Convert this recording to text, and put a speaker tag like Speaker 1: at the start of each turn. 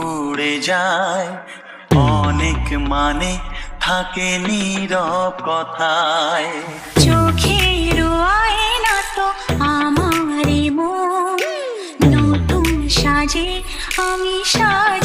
Speaker 1: উড়ে যায়, অনেক মানে থাকে নীরব কথায়।
Speaker 2: চোখের আয়না তো আমারই মন, নতুন সাজে আমি সাজ